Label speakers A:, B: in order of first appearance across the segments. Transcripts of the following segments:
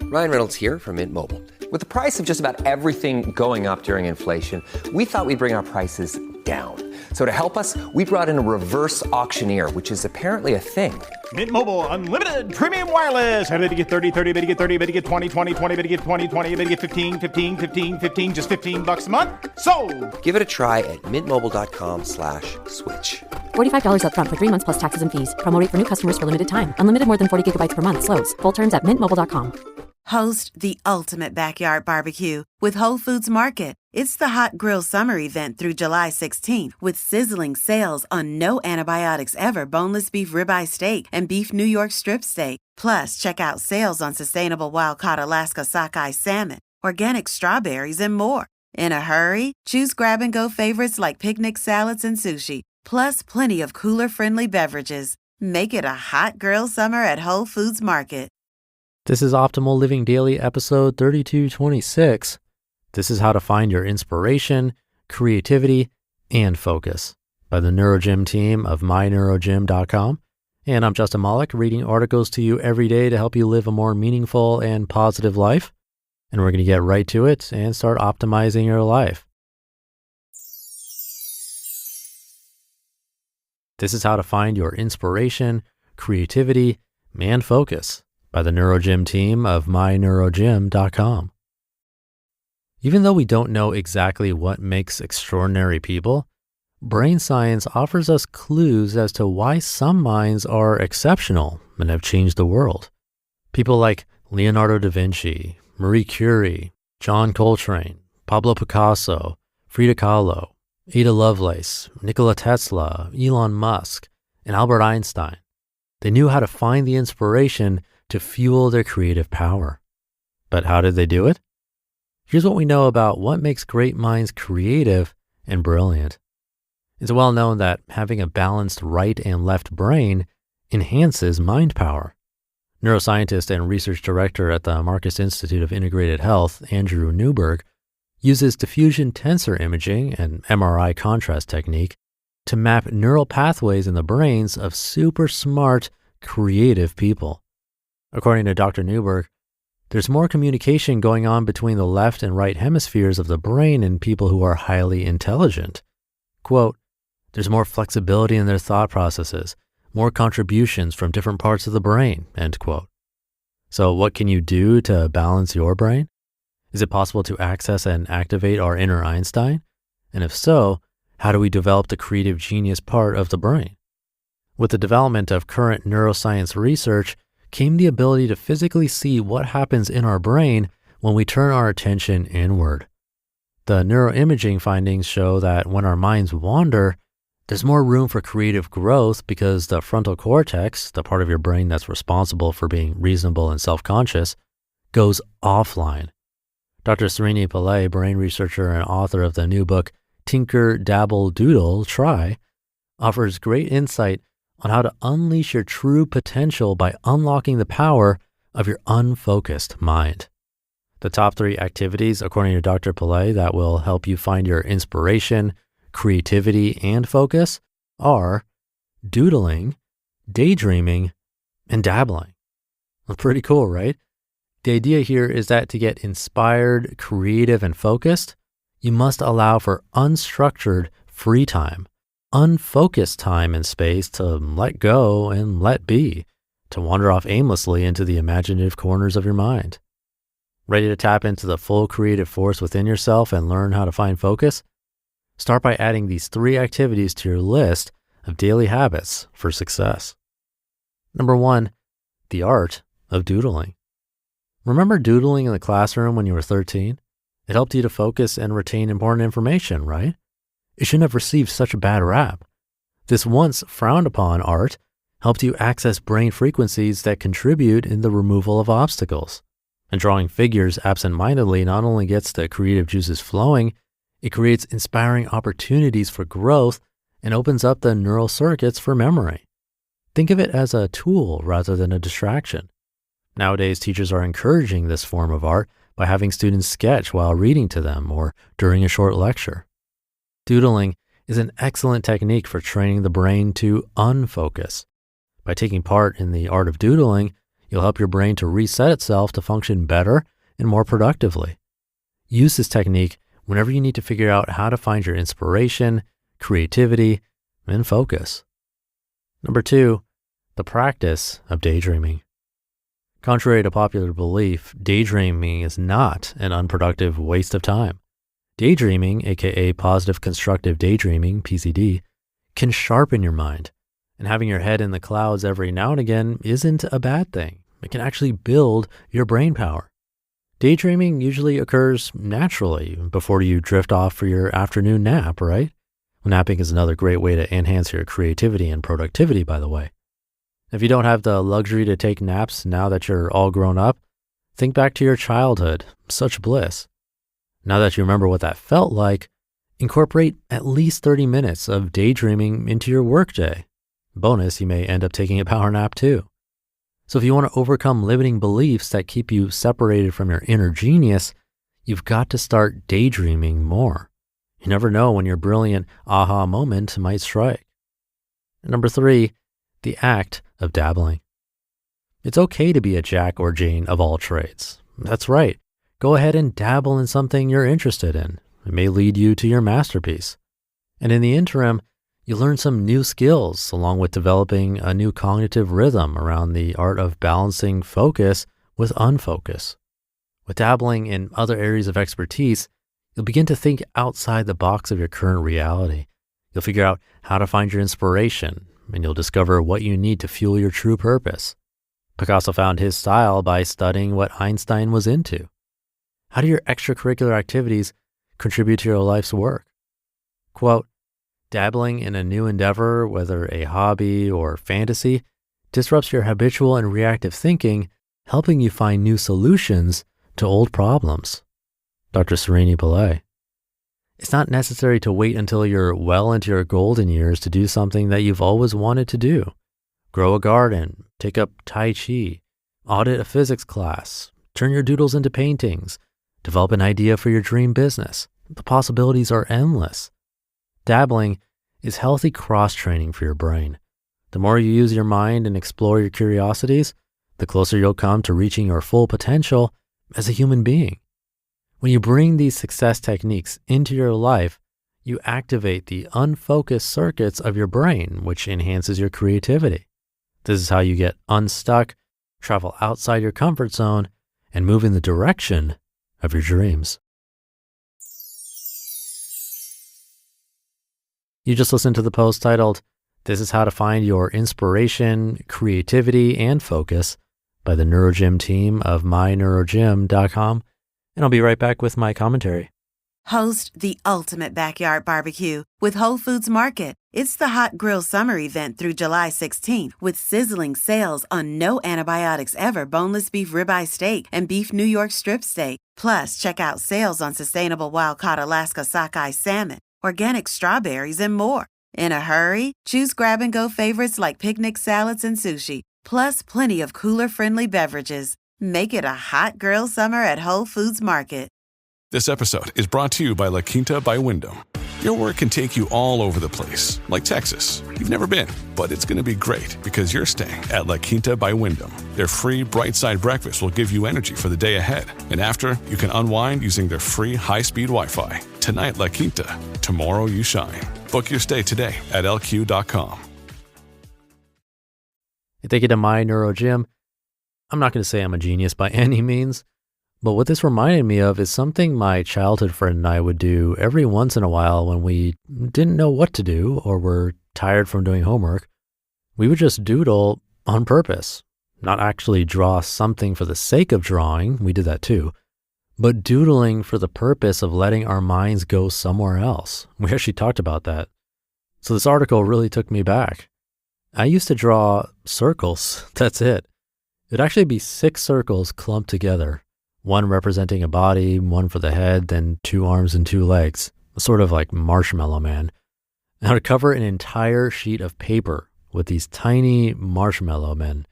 A: Ryan Reynolds here from Mint Mobile. With the price of just about everything going up during inflation, we thought we'd bring our prices down. So to help us, we brought in a reverse auctioneer, which is apparently a thing.
B: Mint Mobile Unlimited Premium Wireless. How to get 30, 30, bit to get 30, bit to get 20, 20, 20, bit to get 20, 20, bit to get 15, 15, 15, 15, just $15 a month? Sold!
A: Give it a try at mintmobile.com/switch.
C: $45 up front for 3 months plus taxes and fees. Promo rate for new customers for limited time. Unlimited more than 40 gigabytes per month. Slows full terms at mintmobile.com.
D: Host the ultimate backyard barbecue with Whole Foods Market. It's the hot grill summer event through July 16th with sizzling sales on no antibiotics ever boneless beef ribeye steak and beef New York strip steak. Plus, check out sales on sustainable wild-caught Alaska sockeye salmon, organic strawberries, and more. In a hurry? Choose grab-and-go favorites like picnic salads and sushi, plus plenty of cooler-friendly beverages. Make it a hot grill summer at Whole Foods Market.
E: This is Optimal Living Daily, episode 3226. This is how to find your inspiration, creativity, and focus by the NeuroGym team of myneurogym.com. And I'm Justin Malik, reading articles to you every day to help you live a more meaningful and positive life. And we're going to get right to it and start optimizing your life. This is how to find your inspiration, creativity, and focus by the NeuroGym team of myneurogym.com. Even though we don't know exactly what makes extraordinary people, brain science offers us clues as to why some minds are exceptional and have changed the world. People like Leonardo da Vinci, Marie Curie, John Coltrane, Pablo Picasso, Frida Kahlo, Ada Lovelace, Nikola Tesla, Elon Musk, and Albert Einstein. They knew how to find the inspiration to fuel their creative power. But how did they do it? Here's what we know about what makes great minds creative and brilliant. It's well known that having a balanced right and left brain enhances mind power. Neuroscientist and research director at the Marcus Institute of Integrated Health, Andrew Newberg, uses diffusion tensor imaging and MRI contrast technique to map neural pathways in the brains of super smart, creative people. According to Dr. Newberg, there's more communication going on between the left and right hemispheres of the brain in people who are highly intelligent. Quote, there's more flexibility in their thought processes, more contributions from different parts of the brain, end quote. So what can you do to balance your brain? Is it possible to access and activate our inner Einstein? And if so, how do we develop the creative genius part of the brain? With the development of current neuroscience research came the ability to physically see what happens in our brain when we turn our attention inward. The neuroimaging findings show that when our minds wander, there's more room for creative growth because the frontal cortex, the part of your brain that's responsible for being reasonable and self-conscious, goes offline. Dr. Srini Pillai, brain researcher and author of the new book, Tinker, Dabble, Doodle, Try, offers great insight on how to unleash your true potential by unlocking the power of your unfocused mind. The top 3 activities, according to Dr. Pillai, that will help you find your inspiration, creativity, and focus are doodling, daydreaming, and dabbling. That's pretty cool, right? The idea here is that to get inspired, creative, and focused, you must allow for unstructured free time, unfocused time and space to let go and let be, to wander off aimlessly into the imaginative corners of your mind. Ready to tap into the full creative force within yourself and learn how to find focus? Start by adding these 3 activities to your list of daily habits for success. Number 1, the art of doodling. Remember doodling in the classroom when you were 13? It helped you to focus and retain important information, right? It shouldn't have received such a bad rap. This once frowned upon art helped you access brain frequencies that contribute in the removal of obstacles. And drawing figures absent-mindedly not only gets the creative juices flowing, it creates inspiring opportunities for growth and opens up the neural circuits for memory. Think of it as a tool rather than a distraction. Nowadays, teachers are encouraging this form of art by having students sketch while reading to them or during a short lecture. Doodling is an excellent technique for training the brain to unfocus. By taking part in the art of doodling, You'll help your brain to reset itself to function better and more productively. Use this technique whenever you need to figure out how to find your inspiration, creativity, and focus. Number 2, the practice of daydreaming. Contrary to popular belief, daydreaming is not an unproductive waste of time. Daydreaming, aka positive constructive daydreaming, PCD, can sharpen your mind, and having your head in the clouds every now and again isn't a bad thing. It can actually build your brain power. Daydreaming usually occurs naturally before you drift off for your afternoon nap, right? Napping is another great way to enhance your creativity and productivity, by the way. If you don't have the luxury to take naps now that you're all grown up, think back to your childhood, such bliss. Now that you remember what that felt like, incorporate at least 30 minutes of daydreaming into your workday. Bonus, you may end up taking a power nap too. So if you want to overcome limiting beliefs that keep you separated from your inner genius, you've got to start daydreaming more. You never know when your brilliant aha moment might strike. Number 3, the act of dabbling. It's okay to be a Jack or Jane of all trades. That's right. Go ahead and dabble in something you're interested in. It may lead you to your masterpiece. And in the interim, you learn some new skills along with developing a new cognitive rhythm around the art of balancing focus with unfocus. With dabbling in other areas of expertise, you'll begin to think outside the box of your current reality. You'll figure out how to find your inspiration, and you'll discover what you need to fuel your true purpose. Picasso found his style by studying what Einstein was into. How do your extracurricular activities contribute to your life's work? Quote, dabbling in a new endeavor, whether a hobby or fantasy, disrupts your habitual and reactive thinking, helping you find new solutions to old problems. Dr. Sereni Pillay. It's not necessary to wait until you're well into your golden years to do something that you've always wanted to do. Grow a garden, take up Tai Chi, audit a physics class, turn your doodles into paintings, develop an idea for your dream business. The possibilities are endless. Dabbling is healthy cross-training for your brain. The more you use your mind and explore your curiosities, the closer you'll come to reaching your full potential as a human being. When you bring these success techniques into your life, you activate the unfocused circuits of your brain, which enhances your creativity. This is how you get unstuck, travel outside your comfort zone, and move in the direction of your dreams. You just listened to the post titled, "This is how to find your inspiration, creativity, and focus" by the NeuroGym team of myneurogym.com. And I'll be right back with my commentary.
D: Host the ultimate backyard barbecue with Whole Foods Market. It's the Hot Grill Summer event through July 16th with sizzling sales on no antibiotics ever boneless beef ribeye steak and beef New York strip steak. Plus, check out sales on sustainable wild-caught Alaska sockeye salmon, organic strawberries, and more. In a hurry? Choose grab-and-go favorites like picnic salads and sushi, plus plenty of cooler-friendly beverages. Make it a hot grill summer at Whole Foods Market.
F: This episode is brought to you by La Quinta by Wyndham. Your work can take you all over the place, like Texas. You've never been, but it's going to be great because you're staying at La Quinta by Wyndham. Their free Bright Side breakfast will give you energy for the day ahead. And after, you can unwind using their free high-speed Wi-Fi. Tonight, La Quinta. Tomorrow, you shine. Book your stay today at lq.com.
E: Thank you to my NeuroGym. I'm not going to say I'm a genius by any means, but what this reminded me of is something my childhood friend and I would do every once in a while when we didn't know what to do or were tired from doing homework. We would just doodle on purpose, not actually draw something for the sake of drawing, we did that too, but doodling for the purpose of letting our minds go somewhere else. We actually talked about that. So this article really took me back. I used to draw circles, that's it. It'd actually be 6 circles clumped together, one representing a body, one for the head, then 2 arms and 2 legs, sort of like Marshmallow Man. And I would cover an entire sheet of paper with these tiny marshmallow men.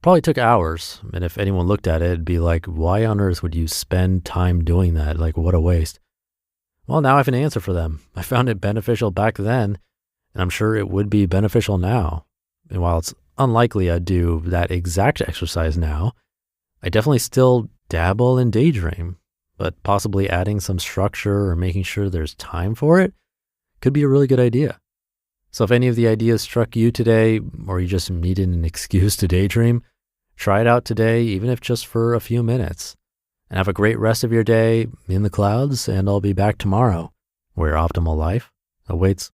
E: Probably took hours, and if anyone looked at it, it'd be like, why on earth would you spend time doing that? Like, what a waste. Well, now I have an answer for them. I found it beneficial back then, and I'm sure it would be beneficial now. And while it's unlikely I'd do that exact exercise now. I definitely still dabble and daydream, but possibly adding some structure or making sure there's time for it could be a really good idea. So if any of the ideas struck you today, or you just needed an excuse to daydream, try it out today, even if just for a few minutes. And have a great rest of your day in the clouds, and I'll be back tomorrow, where optimal life awaits.